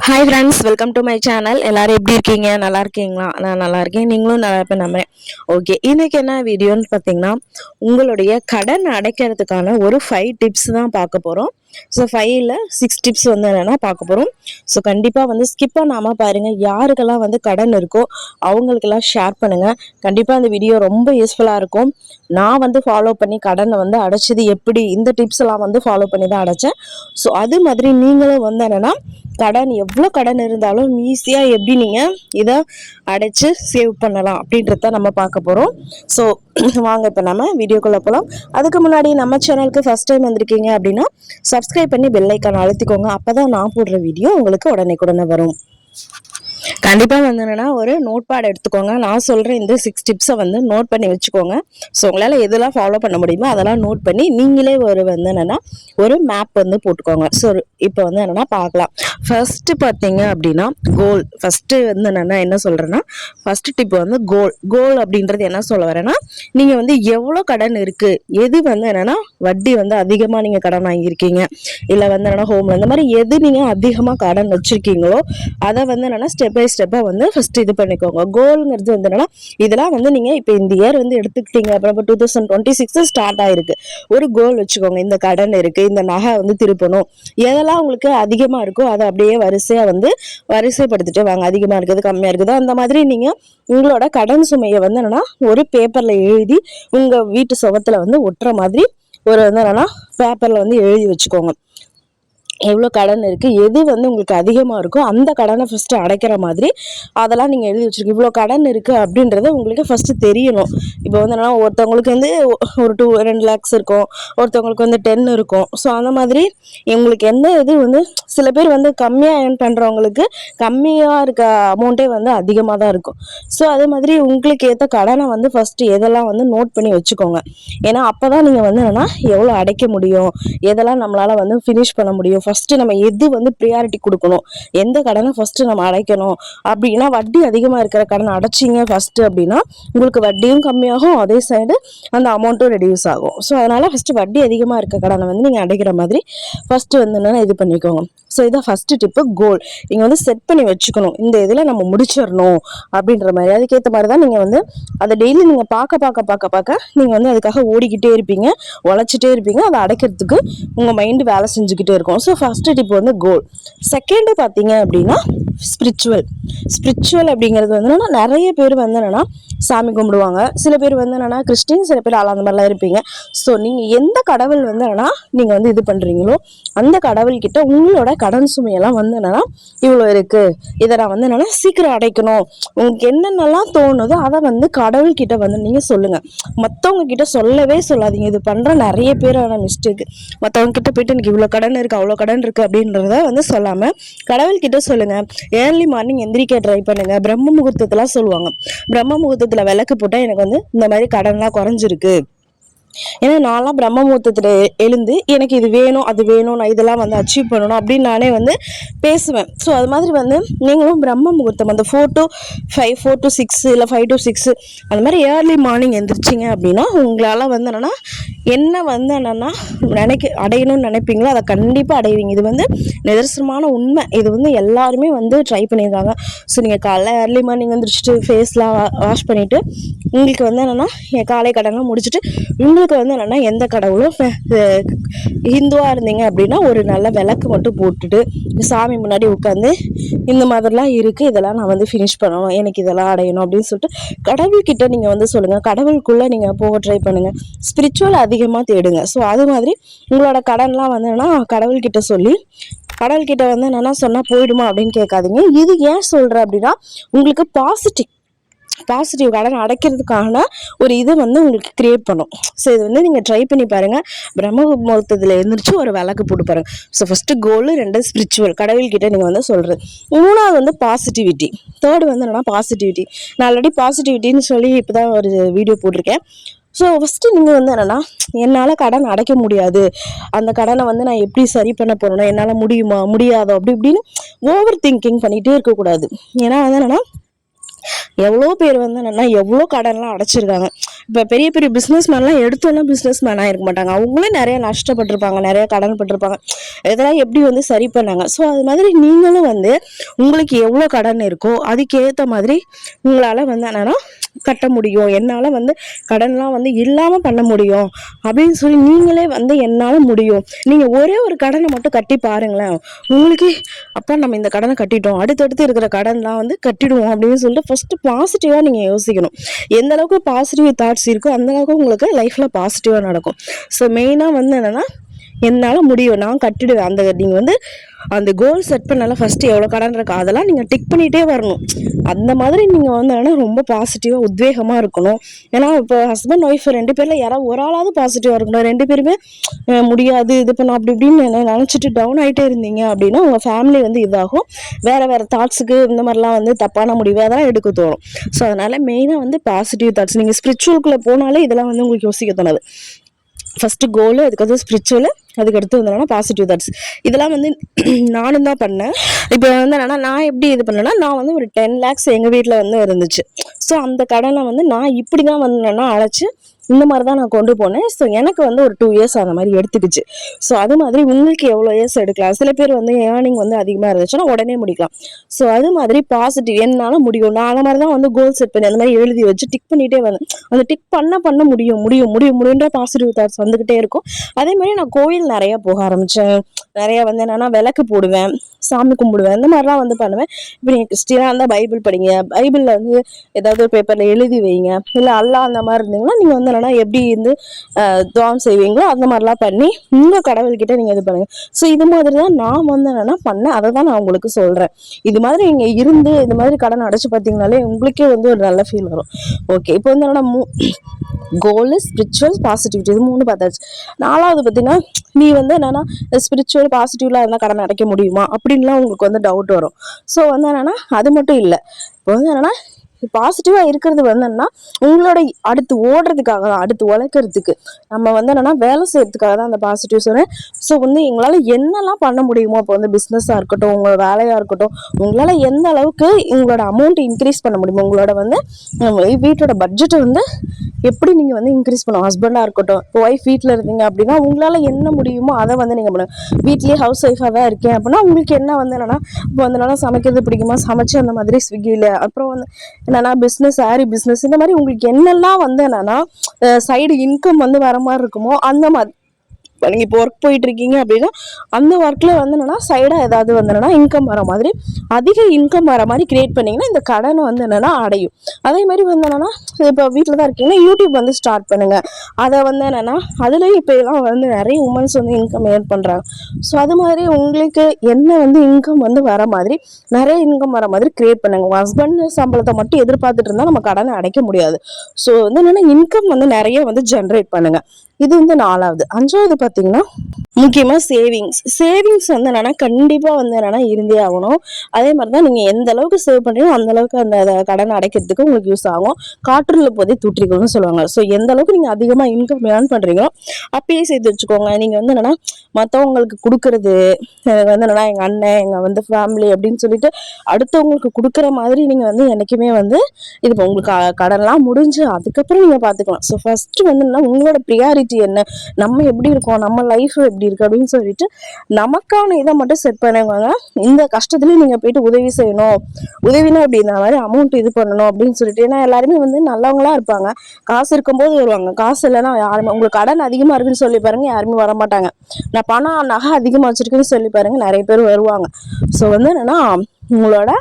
Hi friends, welcome to my channel. எல்லாரும் எப்படி இருக்கீங்க? நல்லா இருக்கீங்களா? நான் நல்லா இருக்கேன், நீங்களும் நல்லா இருப்பேன் நம்புறேன். ஓகே, இன்னைக்கு என்ன வீடியோன்னு பார்த்தீங்கன்னா, உங்களுடைய கடன் அடைக்கிறதுக்கான ஒரு 5 டிப்ஸ் தான் பார்க்க போகிறோம். ஸோ 5ல் 6 டிப்ஸ் வந்து என்னென்னா பார்க்க போகிறோம். ஸோ கண்டிப்பாக வந்து ஸ்கிப் பண்ணாமல் பாருங்கள். யாருக்கெல்லாம் வந்து கடன் இருக்கோ அவங்களுக்கெல்லாம் ஷேர் பண்ணுங்கள். கண்டிப்பாக அந்த வீடியோ ரொம்ப யூஸ்ஃபுல்லாக இருக்கும். நான் வந்து ஃபாலோ பண்ணி கடனை வந்து அடைச்சது எப்படி, இந்த டிப்ஸ் எல்லாம் வந்து ஃபாலோ பண்ணி தான் அடைச்சேன். ஸோ அது மாதிரி நீங்களும் வந்து என்னென்னா கடன் எவ்வளோ கடன் இருந்தாலும் ஈஸியாக எப்படி நீங்கள் இதை அடைச்சி சேவ் பண்ணலாம் அப்படின்றத நம்ம பார்க்க போகிறோம். ஸோ வாங்க இப்போ நம்ம வீடியோக்குள்ளே போகலாம். அதுக்கு முன்னாடி நம்ம சேனலுக்கு ஃபஸ்ட் டைம் வந்திருக்கீங்க அப்படின்னா சப்ஸ்கிரைப் பண்ணி பெல் ஐக்கான் அழுத்திக்கோங்க. அப்போ தான் நான் போடுற வீடியோ உங்களுக்கு உடனே வரும். கண்டிப்பாக வந்து என்னென்னா ஒரு நோட் பேட் எடுத்துக்கோங்க. நான் சொல்கிற இந்த 6 டிப்ஸை வந்து நோட் பண்ணி வச்சுக்கோங்க. ஸோ உங்களால் எதெல்லாம் ஃபாலோ பண்ண முடியுமோ அதெல்லாம் நோட் பண்ணி நீங்களே வந்து என்னென்னா ஒரு மேப் வந்து போட்டுக்கோங்க. ஸோ இப்போ வந்து என்னென்னா பார்க்கலாம். ஃபஸ்ட்டு பார்த்தீங்க அப்படின்னா கோல். ஃபஸ்ட்டு வந்து என்னென்னா என்ன சொல்கிறேன்னா, ஃபஸ்ட்டு டிப் வந்து கோல் அப்படின்றது என்ன சொல்ல வரேன்னா, நீங்கள் வந்து எவ்வளோ கடன் இருக்குது, எது வந்து என்னென்னா வட்டி வந்து அதிகமாக நீங்கள் கடன் வாங்கியிருக்கீங்க, இல்லை வந்து என்னென்னா ஹோமில் இந்த மாதிரி எது நீங்கள் அதிகமாக கடன் வச்சுருக்கீங்களோ அதை வந்து என்னென்னா ஸ்டெப் பை ஸ்டெப்பாக வந்து ஃபஸ்ட்டு இது பண்ணிக்கோங்க. கோலுங்கிறது வந்து என்னென்னா இதெல்லாம் வந்து நீங்கள் இப்போ இந்த இயர் வந்து எடுத்துக்கிட்டீங்க, அப்புறம் இப்போ 2026 ஸ்டார்ட் ஆகிருக்கு. ஒரு கோல் வச்சுக்கோங்க. இந்த கடன் இருக்குது, இந்த நகை வந்து திருப்பணும், எதெல்லாம் உங்களுக்கு அதிகமாக இருக்கோ அதை அப்படியே வரிசையாக வந்து வரிசைப்படுத்திட்டு வாங்க. அதிகமாக இருக்குது, கம்மியாக இருக்குது, அந்த மாதிரி நீங்கள் உங்களோட கடன் சுமையை வந்து என்னென்னா ஒரு பேப்பரில் எழுதி உங்கள் வீட்டு சுவத்தில் வந்து ஒட்டுற மாதிரி ஒரு வந்து என்னென்னா பேப்பரில் வந்து எழுதி வச்சுக்கோங்க. எவ்வளோ கடன் இருக்குது, எது வந்து உங்களுக்கு அதிகமாக இருக்கோ அந்த கடனை ஃபஸ்ட்டு அடைக்கிற மாதிரி அதெல்லாம் நீங்கள் எழுதி வச்சுருக்கீங்க. இவ்வளோ கடன் இருக்குது அப்படின்றத உங்களுக்கு ஃபஸ்ட்டு தெரியணும். இப்போ வந்து என்னன்னா ஒருத்தவங்களுக்கு வந்து ஒரு 2 lakhs இருக்கும், ஒருத்தவங்களுக்கு வந்து 10 இருக்கும். ஸோ அந்த மாதிரி உங்களுக்கு எந்த இது வந்து சில பேர் வந்து கம்மியாக ஏர்ன் பண்ணுறவங்களுக்கு கம்மியாக இருக்க அமௌண்ட்டே வந்து அதிகமாக தான் இருக்கும். ஸோ அதே மாதிரி உங்களுக்கு ஏற்ற கடனை வந்து ஃபஸ்ட்டு எதெல்லாம் வந்து நோட் பண்ணி வச்சுக்கோங்க. ஏன்னா அப்போ தான் நீங்கள் வந்து என்னென்னா எவ்வளோ அடைக்க முடியும், எதெல்லாம் நம்மளால் வந்து ஃபினிஷ் பண்ண முடியும், ஃபஸ்ட்டு நம்ம எது வந்து ப்ரியாரிட்டி கொடுக்கணும், எந்த கடனை ஃபஸ்ட்டு நம்ம அடைக்கணும் அப்படின்னா வட்டி அதிகமாக இருக்கிற கடனை அடைச்சிங்க ஃபஸ்ட்டு அப்படின்னா உங்களுக்கு வட்டியும் கம்மியாகும், அதே சைடு அந்த அமௌண்ட்டும் ரெடியூஸ் ஆகும். ஸோ அதனால் ஃபஸ்ட்டு வட்டி அதிகமாக இருக்க கடனை வந்து நீங்கள் அடைக்கிற மாதிரி ஃபஸ்ட்டு வந்து என்னென்னா இது பண்ணிக்கோங்க. ஸோ இதான் ஃபஸ்ட்டு டிப்பு, கோல். நீங்கள் வந்து செட் பண்ணி வச்சுக்கணும், இந்த இதில் நம்ம முடிச்சிடணும் அப்படின்ற மாதிரி. அதுக்கேற்ற மாதிரி தான் நீங்கள் வந்து அதை டெய்லி நீங்கள் பார்க்க நீங்கள் வந்து அதுக்காக ஓடிக்கிட்டே இருப்பீங்க, உழைச்சிட்டே இருப்பீங்க, அதை அடைக்கிறதுக்கு உங்கள் மைண்டு வேலை செஞ்சுக்கிட்டே இருக்கும். ஸோ ஃபஸ்ட்டு டிப் வந்து கோல். செகண்டு பார்த்தீங்க அப்படின்னா ஸ்பிரிச்சுவல் அப்படிங்கிறது வந்து என்னன்னா நிறைய பேர் வந்து என்னென்னா சாமி கும்பிடுவாங்க, சில பேர் வந்து என்னென்னா கிறிஸ்டின், சில பேர் அந்த மாதிரிலாம் இருப்பீங்க. ஸோ நீங்கள் எந்த கடவுள் வந்து என்னென்னா நீங்கள் வந்து இது பண்ணுறீங்களோ அந்த கடவுள்கிட்ட உங்களோட கடன் சுமையெல்லாம் வந்து என்னென்னா இவ்வளோ இருக்குது, இதை நான் வந்து என்னென்னா சீக்கிரம் அடைக்கணும், உங்களுக்கு என்னென்னலாம் தோணுதோ அதை வந்து கடவுள்கிட்ட வந்து நீங்கள் சொல்லுங்கள். மற்றவங்க கிட்ட சொல்லவே சொல்லாதீங்க. இது பண்ணுற நிறைய பேரான மிஸ்டேக்கு. மற்றவங்க கிட்ட போயிட்டு எனக்கு இவ்வளோ கடன் இருக்குது, அவ்வளோ கடன் இருக்குது அப்படின்றத வந்து சொல்லாமல் கடவுள்கிட்ட சொல்லுங்கள். ஏர்லி மார்னிங் எந்திரிக்க ட்ரை பண்ணுங்கள். பிரம்ம முகூர்த்தத்தெலாம் சொல்லுவாங்க, பிரம்ம முகூர்த்தத்தில் விளக்கு போட்டால் எனக்கு வந்து இந்த மாதிரி கடன்லாம் குறைஞ்சிருக்கு. ஏன்னா நான்லாம் பிரம்ம முகூர்த்தத்தில் எழுந்து எனக்கு இது வேணும் அது வேணும், நான் இதெல்லாம் வந்து அச்சீவ் பண்ணணும் அப்படின்னு நானே வந்து பேசுவேன். ஸோ அது மாதிரி வந்து நீங்களும் பிரம்ம முகூர்த்தம் அந்த 4 to 5, 4 to 6 இல்லை 5 to 6 அந்த மாதிரி ஏர்லி மார்னிங் எந்திரிச்சிங்க அப்படின்னா உங்களால் வந்து என்னென்னா என்ன வந்து என்னென்னா அடையணும்னு நினைப்பீங்களோ அதை கண்டிப்பாக அடைவீங்க. இது வந்து நிதர்சனமான உண்மை. இது வந்து எல்லாருமே வந்து ட்ரை பண்ணியிருக்காங்க. ஸோ நீங்கள் காலைல ஏர்லி மார்னிங் வந்துருச்சுட்டு ஃபேஸ்லாம் வாஷ் பண்ணிவிட்டு உங்களுக்கு வந்து என்னென்னா காலை கடன்லாம் முடிச்சுட்டு உங்களுக்கு வந்து என்னென்னா எந்த கடவுளும் ஹிந்துவாக இருந்தீங்க அப்படின்னா ஒரு நல்ல விளக்கு மட்டும் போட்டுட்டு சாமி முன்னாடி உட்காந்து இந்த மாதிரிலாம் இருக்குது, இதெல்லாம் நான் வந்து ஃபினிஷ் பண்ணணும், எனக்கு இதெல்லாம் அடையணும் அப்படின்னு சொல்லிட்டு கடவுள்கிட்ட நீங்கள் வந்து சொல்லுங்கள். கடவுளுக்குள்ளே நீங்கள் போக ட்ரை பண்ணுங்கள். ஸ்பிரிச்சுவல் அதிகமாக தேடுங்க. ஸோ அது மாதிரி உங்களோட கடன்லாம் வந்து என்னென்னா கடவுள்கிட்ட சொல்லி கடவுள்கிட்ட வந்து என்னென்னா சொன்னால் போயிடுமா அப்படின்னு கேட்காதீங்க. இது ஏன் சொல்கிறேன் அப்படின்னா உங்களுக்கு பாசிட்டிவ் கடன் அடைக்கிறதுக்கான ஒரு இது வந்து உங்களுக்கு கிரியேட் பண்ணும். ஸோ இது வந்து நீங்கள் ட்ரை பண்ணி பாருங்கள். பிரம்ம முகூர்த்தத்தில் எழுந்திரிச்சு ஒரு விளக்கு போட்டு பாருங்கள். ஸோ ஃபஸ்ட்டு கோலு, 2 ஸ்பிரிச்சுவல் கடவுள்கிட்ட நீங்கள் வந்து சொல்கிறது. 3வது வந்து பாசிட்டிவிட்டி. தேர்டு வந்து என்னென்னா பாசிட்டிவிட்டி. நான் ஆல்ரெடி பாசிட்டிவிட்டின்னு சொல்லி இப்போ தான் ஒரு வீடியோ போட்டிருக்கேன். ஸோ ஃபஸ்ட்டு நீங்கள் வந்து என்னென்னா என்னால் கடன் அடைக்க முடியாது, அந்த கடனை வந்து நான் எப்படி சரி பண்ண போகிறேன்னா என்னால் முடியுமா முடியாதோ அப்படி இப்படின்னு ஓவர் திங்கிங் பண்ணிகிட்டே இருக்கக்கூடாது. ஏன்னா வந்து என்னென்னா எவ்வளோ பேர் வந்து என்னன்னா எவ்வளோ கடன்லாம் அடைச்சிருக்காங்க. இப்போ பெரிய பெரிய பிஸ்னஸ் மேன்லாம் எடுத்தோன்னா பிஸ்னஸ் மேனாக இருக்க மாட்டாங்க. அவங்களே நிறைய நஷ்டப்பட்டிருப்பாங்க, நிறைய கடன் பட்டிருப்பாங்க. இதெல்லாம் எப்படி வந்து சரி பண்ணாங்க? ஸோ அது மாதிரி நீங்களும் வந்து உங்களுக்கு எவ்வளோ கடன் இருக்கோ அதுக்கேற்ற மாதிரி உங்களால் வந்து என்னன்னா கட்ட முடியும், என்னால் வந்து கடன்லாம் வந்து இல்லாமல் பண்ண முடியும் அப்படின்னு சொல்லி நீங்களே வந்து என்னால் முடியும். நீங்கள் ஒரே ஒரு கடனை மட்டும் கட்டி பாருங்களேன், உங்களுக்கு அப்பா நம்ம இந்த கடனை கட்டிட்டோம், அடுத்தடுத்து இருக்கிற கடன்லாம் வந்து கட்டிடுவோம் அப்படின்னு சொல்லிட்டு ஃபர்ஸ்ட் பாசிட்டிவாக நீங்கள் யோசிக்கணும். எந்த அளவுக்கு பாசிட்டிவ் தாட்ஸ் இருக்கோ அந்த அளவுக்கு உங்களுக்கு லைஃப்பில் பாசிட்டிவாக நடக்கும். ஸோ மெயினாக வந்து என்னென்னா என்னால் முடியும், நான் கட்டிடுவேன். அந்த நீங்கள் வந்து அந்த கோல் செட் பண்ணால ஃபஸ்ட்டு எவ்வளோ கடன் இருக்கா அதெல்லாம் நீங்கள் டிக் பண்ணிகிட்டே வரணும். அந்த மாதிரி நீங்கள் வந்து ஆனால் ரொம்ப பாசிட்டிவாக உத்வேகமாக இருக்கணும். ஏன்னா இப்போ ஹஸ்பண்ட் ஒய்ஃப் 2 பேரில் யாராவது ஒரு ஆளாவது பாசிட்டிவாக இருக்கணும். 2 பேருமே முடியாது இது பண்ண அப்படி இப்படின்னு நினச்சிட்டு டவுன் ஆகிட்டே இருந்தீங்க அப்படின்னா உங்கள் ஃபேமிலி வந்து இதாகும். வேறு வேறு தாட்ஸுக்கு இந்த மாதிரிலாம் வந்து தப்பான முடிவு அதெல்லாம் எடுக்க தோணும். ஸோ அதனால் மெயினாக வந்து பாசிட்டிவ் தாட்ஸ். நீங்கள் ஸ்பிரிச்சுவலுக்குள்ளே போனாலே இதெல்லாம் வந்து உங்களுக்கு யோசிக்க தோணாது. ஃபஸ்ட்டு கோலு, அதுக்கடுத்து ஸ்பிரிச்சுவலு, அதுக்கடுத்து வந்து பாசிட்டிவ் தாட்ஸ். இதெல்லாம் வந்து நானும் தான் பண்ணேன். இப்போ வந்து என்னன்னா நான் எப்படி இது பண்ணேன்னா நான் வந்து ஒரு 10 lakhs எங்கள் வீட்டில் வந்து இருந்துச்சு. ஸோ அந்த கடனை வந்து நான் இப்படி தான் வந்து என்னன்னா அழைச்சி இந்த மாதிரி தான் நான் கொண்டு போனேன். ஸோ எனக்கு வந்து ஒரு 2 years அந்த மாதிரி எடுத்துக்கிச்சு. ஸோ அது மாதிரி உங்களுக்கு எவ்வளோ இயர்ஸ் எடுக்கலாம். சில பேர் வந்து ஏர்னிங் வந்து அதிகமாக இருந்துச்சுன்னா உடனே முடிக்கலாம். ஸோ அது மாதிரி பாசிட்டிவ் என்னால் முடியும், நான் அந்த மாதிரி தான் வந்து கோல் செட் பண்ணி அந்த மாதிரி எழுதி வச்சு டிக் பண்ணிகிட்டே வந்தேன். அந்த டிக் பண்ண முடியும் முடியும் முடியும் முடியுன்ற பாசிட்டிவ் தாட்ஸ் வந்துக்கிட்டே இருக்கும். அதே மாதிரி நான் கோயில் நிறையா போக ஆரம்பித்தேன். நிறையா வந்து என்னென்னா விளக்கு போடுவேன், சாமி கும்பிடுவேன், இந்த மாதிரிலாம் வந்து பண்ணுவேன். இப்போ நீங்கள் கிறிஸ்டினாக இருந்தால் பைபிள் படிங்க, பைபிளில் வந்து ஏதாவது ஒரு பேப்பரில் எழுதி வைங்க, இல்லை அல்லா அந்த மாதிரி இருந்தீங்கன்னா நீங்கள் வந்து என்னென்னா எப்படி வந்து துவாம் செய்வீங்களோ அந்த மாதிரிலாம் பண்ணி உங்கள் கடவுள்கிட்ட நீங்கள் இது பண்ணுங்கள். ஸோ இது மாதிரி தான் நான் வந்து என்னென்னா பண்ணேன். அதை தான் நான் உங்களுக்கு சொல்கிறேன். இது மாதிரி நீங்கள் இருந்து இது மாதிரி கடன் அடைச்சு பார்த்தீங்கனாலே உங்களுக்கே வந்து ஒரு நல்ல ஃபீல் வரும். ஓகே, இப்போ வந்து என்னென்னா கோல், ஸ்பிரிச்சுவல், பாசிட்டிவிட்டி இது 3 பார்த்தாச்சு. 4வது பார்த்தீங்கன்னா நீ வந்து என்னென்னா ஸ்பிரிச்சுவல் பாசிட்டிவ்லாம் இருந்தால் கடன் அடைக்க முடியுமா அப்படின்லாம் உங்களுக்கு வந்து டவுட் வரும். ஸோ வந்து என்னென்னா அது மட்டும் இல்லை. இப்போ வந்து என்னென்னா பாசிட்டிவாக இருக்கிறது வந்து என்னன்னா உங்களோட அடுத்து ஓடுறதுக்காக தான், அடுத்து உழைக்கிறதுக்கு நம்ம வந்து என்னென்னா வேலை செய்யறதுக்காக தான் அந்த பாசிட்டிவ் சொன்னேன். ஸோ வந்து எங்களால் என்னெல்லாம் பண்ண முடியுமோ இப்போ வந்து பிஸ்னஸாக இருக்கட்டும், உங்களோட வேலையாக இருக்கட்டும், உங்களால் எந்த அளவுக்கு உங்களோட அமௌண்ட் இன்க்ரீஸ் பண்ண முடியுமோ, உங்களோட வந்து வீட்டோட பட்ஜெட்டை வந்து எப்படி நீங்கள் வந்து இன்க்ரீஸ் பண்ணுவோம். ஹஸ்பண்டாக இருக்கட்டும், இப்போ ஒய்ஃப் வீட்டில் இருந்தீங்க அப்படின்னா உங்களால் என்ன முடியுமோ அதை வந்து நீங்கள் பண்ணுங்க. வீட்லேயே ஹவுஸ் ஒய்ஃபாக தான் இருக்கேன் அப்படின்னா உங்களுக்கு என்ன வந்து என்னென்னா இப்போ வந்து என்னென்னா சமைக்கிறது பிடிக்குமா, சமைச்சு அந்த மாதிரி ஸ்விக்கியில், அப்புறம் வந்து என்னென்னா பிஸ்னஸ், சாரி பிஸ்னஸ், இந்த மாதிரி உங்களுக்கு என்னெல்லாம் வந்து என்னென்னா சைடு இன்கம் வந்து வர மாதிரி இருக்குமோ அந்த மாதிரி நீங்கள் இப்போ ஒர்க் போயிட்டு இருக்கீங்க அப்படின்னா அந்த ஒர்க்கில் வந்து என்னென்னா சைடாக ஏதாவது வந்து என்னென்னா இன்கம் வர மாதிரி, அதிக இன்கம் வர மாதிரி கிரியேட் பண்ணிங்கன்னா இந்த கடனை வந்து என்னென்னா அடையும். அதே மாதிரி வந்து என்னென்னா இப்போ வீட்டில் தான் இருக்கீங்கன்னா யூடியூப் வந்து ஸ்டார்ட் பண்ணுங்கள். அதை வந்து என்னென்னா அதுலேயும் இப்போ எல்லாம் வந்து நிறைய உமன்ஸ் வந்து இன்கம் ஏர்ன் பண்ணுறாங்க. ஸோ அது மாதிரி உங்களுக்கு என்ன வந்து இன்கம் வந்து வர மாதிரி, நிறைய இன்கம் வர மாதிரி கிரியேட் பண்ணுங்கள். உங்கள் ஹஸ்பண்ட் சம்பளத்தை மட்டும் எதிர்பார்த்துட்டு இருந்தால் நம்ம கடனை அடைக்க முடியாது. ஸோ வந்து என்னென்னா இன்கம் வந்து நிறைய வந்து ஜென்ரேட் பண்ணுங்கள். இது வந்து 4வது. 5வது பார்த்தீங்கன்னா முக்கியமாக சேவிங்ஸ் வந்து என்னென்னா கண்டிப்பாக வந்து என்னென்னா இருந்தே ஆகணும். அதே மாதிரி தான் நீங்கள் எந்த அளவுக்கு சேவ் பண்ணுறீங்களோ அந்த அளவுக்கு அந்த கடனை அடைக்கிறதுக்கு உங்களுக்கு யூஸ் ஆகும். காற்றுல போதே தூற்றிக்கணும்னு சொல்லுவாங்க. ஸோ எந்த அளவுக்கு நீங்கள் அதிகமாக இன்கம் ஏர்ன் பண்ணுறீங்களோ அப்பயே சேர்த்து வச்சுக்கோங்க. நீங்கள் வந்து என்னென்னா மற்றவங்களுக்கு கொடுக்கறது வந்து என்னென்னா எங்கள் அண்ணன், எங்கள் வந்து ஃபேமிலி அப்படின்னு சொல்லிட்டு அடுத்தவங்களுக்கு கொடுக்குற மாதிரி நீங்கள் வந்து என்றைக்குமே வந்து இது இப்போ உங்களுக்கு கடன்லாம் முடிஞ்சு அதுக்கப்புறம் நீங்கள் பார்த்துக்கலாம். ஸோ ஃபஸ்ட்டு வந்து என்னன்னா உங்களோட ப்ரியாரிட்டி என்ன, நம்ம எப்படி இருக்கோம், நம்ம லைஃப் எப்படி இருக்கு அப்படின்னு சொல்லிட்டு நமக்கான இதை மட்டும் செட் பண்ணுவாங்க. இந்த கஷ்டத்துலயும் நீங்க போயிட்டு உதவி செய்யணும், உதவினா அப்படி இந்த மாதிரி அமௌண்ட் இது பண்ணணும் அப்படின்னு சொல்லிட்டு. ஏன்னா எல்லாருமே வந்து நல்லவங்களா இருப்பாங்க, காசு இருக்கும்போது வருவாங்க, காசு இல்லைன்னா யாருமே. உங்களுக்கு கடன் அதிகமா இருக்குன்னு சொல்லி பாருங்க, யாருமே வரமாட்டாங்க. நான் பணம் நகை அதிகமா வச்சிருக்கேன்னு சொல்லி பாருங்க, நிறைய பேர் வருவாங்க. ஸோ வந்து என்னன்னா உங்களோட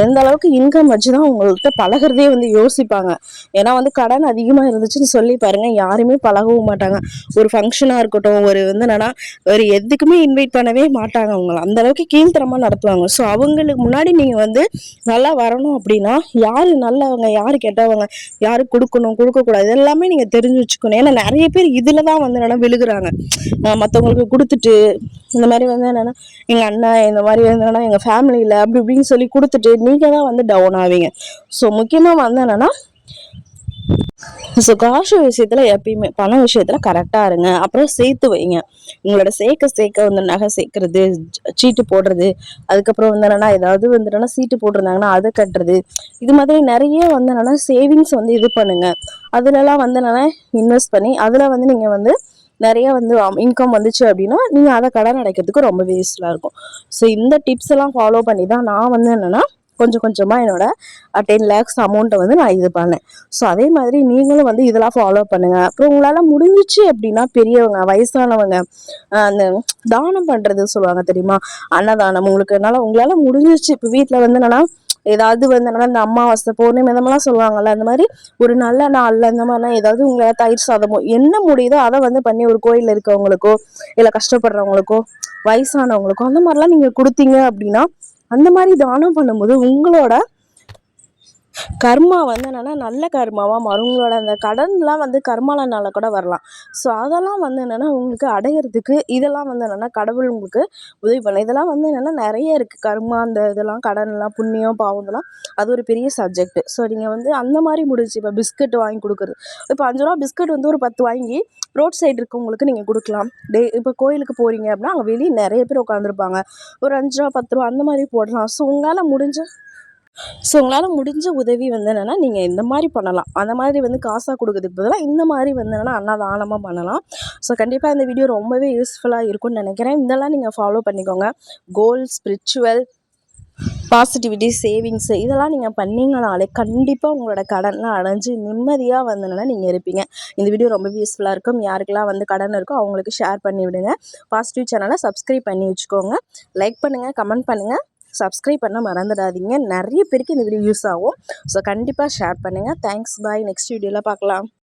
எந்த அளவுக்கு இன்கம் வச்சுதான் உங்கள்கிட்ட பழகிறதே வந்து யோசிப்பாங்க. ஏன்னா வந்து கடன் அதிகமாக இருந்துச்சுன்னு சொல்லி பாருங்க, யாருமே பழகவும் மாட்டாங்க. ஒரு ஃபங்க்ஷனாக இருக்கட்டும், ஒரு வந்து என்னன்னா ஒரு எதுக்குமே இன்வைட் பண்ணவே மாட்டாங்க. அவங்கள அந்த அளவுக்கு கீழ்த்தரமாக நடத்துவாங்க. ஸோ அவங்களுக்கு முன்னாடி நீங்கள் வந்து நல்லா வரணும் அப்படின்னா யார் நல்லவங்க, யார் கெட்டவங்க, யாரு கொடுக்கணும் கொடுக்கக்கூடாது எல்லாமே நீங்கள் தெரிஞ்சு வச்சுக்கணும். ஏன்னா நிறைய பேர் இதில் தான் வந்து என்னென்னா விழுகுறாங்க. மற்றவங்களுக்கு கொடுத்துட்டு இந்த மாதிரி வந்து என்னென்னா எங்கள் அண்ணன் இந்த மாதிரி வந்து என்னென்னா எங்கள் ஃபேமிலியில் அப்படி இப்படின்னு சொல்லி கொடுத்துட்டு நீங்கள் தான் வந்து டவுன் ஆவீங்க. ஸோ முக்கியமாக வந்து என்னென்னா ஸோ காசு விஷயத்துல எப்பயுமே பண விஷயத்துல கரெக்டா இருங்க. அப்புறம் சேர்த்து வைங்க. உங்களோட சேர்க்க வந்து நகை சேர்க்கறது, சீட்டு போடுறது, அதுக்கப்புறம் வந்து என்னன்னா ஏதாவது வந்து என்னன்னா சீட்டு போட்டிருந்தாங்கன்னா அதை கட்டுறது, இது மாதிரி நிறைய வந்து என்னன்னா சேவிங்ஸ் வந்து இது பண்ணுங்க. அதுலலாம் வந்து என்னன்னா இன்வெஸ்ட் பண்ணி அதுல வந்து நீங்க வந்து நிறைய வந்து இன்கம் வந்துச்சு அப்படின்னா நீங்க அதை கடன் அடைக்கிறதுக்கு ரொம்பவே யூஸ்ஃபுல்லா இருக்கும். ஸோ இந்த டிப்ஸ் எல்லாம் ஃபாலோ பண்ணி தான் நான் வந்து என்னன்னா கொஞ்சம் கொஞ்சமா என்னோட 10 lakhs அமௌண்ட்டை வந்து நான் இது பண்ணேன். ஸோ அதே மாதிரி நீங்களும் வந்து இதெல்லாம் ஃபாலோ பண்ணுங்க. அப்புறம் உங்களால முடிஞ்சிச்சு அப்படின்னா பெரியவங்க வயசானவங்க அந்த தானம் பண்றது சொல்லுவாங்க தெரியுமா, அன்னதானம். உங்களால முடிஞ்சிச்சு. இப்போ வீட்டில் வந்து என்னன்னா ஏதாவது வந்து என்னன்னா இந்த அமாவாசை பௌர்ணமி இந்த மாதிரிலாம் சொல்லுவாங்கல்ல, அந்த மாதிரி ஒரு நல்ல நாள்ல இந்த மாதிரிலாம் ஏதாவது உங்களால தயிர் சாதமோ என்ன முடியுதோ அதை வந்து பண்ணி ஒரு கோயில்ல இருக்கவங்களுக்கோ இல்லை கஷ்டப்படுறவங்களுக்கோ வயசானவங்களுக்கோ அந்த மாதிரிலாம் நீங்க கொடுத்தீங்க அப்படின்னா அந்த மாதிரி தானம் பண்ணும்போது உங்களோட கர்மா வந்து என்னன்னா நல்ல கர்மாவா மாறும். உங்களோட அந்த கடன்லாம் வந்து கர்மாலனால கூட வரலாம். ஸோ அதெல்லாம் வந்து என்னன்னா உங்களுக்கு அடையிறதுக்கு இதெல்லாம் வந்து என்னன்னா கடவுள் உங்களுக்கு உதவி பண்ணலாம். இதெல்லாம் வந்து என்னன்னா நிறைய இருக்கு. கர்மா அந்த இதெல்லாம் கடன்லாம் புண்ணியம் பாவம் இதெல்லாம் அது ஒரு பெரிய சப்ஜெக்ட். ஸோ நீங்க வந்து அந்த மாதிரி முடிச்சு இப்போ பிஸ்கட் வாங்கி கொடுக்குறது, இப்போ 5 ரூபா பிஸ்கட் வந்து ஒரு 10 வாங்கி ரோட் சைடு இருக்கவங்களுக்கு நீங்கள் கொடுக்கலாம். இப்போ கோயிலுக்கு போறீங்க அப்படின்னா அங்கே வெளியே நிறைய பேர் உட்காந்துருப்பாங்க. ஒரு 5 ரூபா 10 ரூபா அந்த மாதிரி போடலாம். உங்களால் முடிஞ்ச உதவி வந்து என்னென்னா நீங்கள் இந்த மாதிரி பண்ணலாம். அந்த மாதிரி வந்து காசாக கொடுக்கறதுக்கு பதிலாக இந்த மாதிரி வந்து என்னென்னா அன்னதானமாக பண்ணலாம். ஸோ கண்டிப்பாக இந்த வீடியோ ரொம்பவே யூஸ்ஃபுல்லாக இருக்கும்னு நினைக்கிறேன். இதெல்லாம் நீங்கள் ஃபாலோ பண்ணிக்கோங்க. கோல், ஸ்பிரிச்சுவல், பாசிட்டிவிட்டி, சேவிங்ஸு இதெல்லாம் நீங்கள் பண்ணீங்கனாலே கண்டிப்பாக உங்களோட கடன்லாம் அடைஞ்சு நிம்மதியாக வந்து என்னென்னா நீங்கள் இருப்பீங்க. இந்த வீடியோ ரொம்பவே யூஸ்ஃபுல்லாக இருக்கும். யாருக்கெல்லாம் வந்து கடன் இருக்கோ அவங்களுக்கு ஷேர் பண்ணி விடுங்க. பாசிட்டிவ் சேனலை சப்ஸ்கிரைப் பண்ணி வச்சுக்கோங்க. லைக் பண்ணுங்கள், கமெண்ட் பண்ணுங்கள், சப்ஸ்கிரைப் பண்ண மறந்துடாதீங்க. நிறைய பேருக்கு இந்த வீடியோ யூஸ் ஆகும். ஸோ கண்டிப்பாக ஷேர் பண்ணுங்கள். தேங்க்ஸ், பாய். நெக்ஸ்ட் வீடியோவில் பார்க்கலாம்.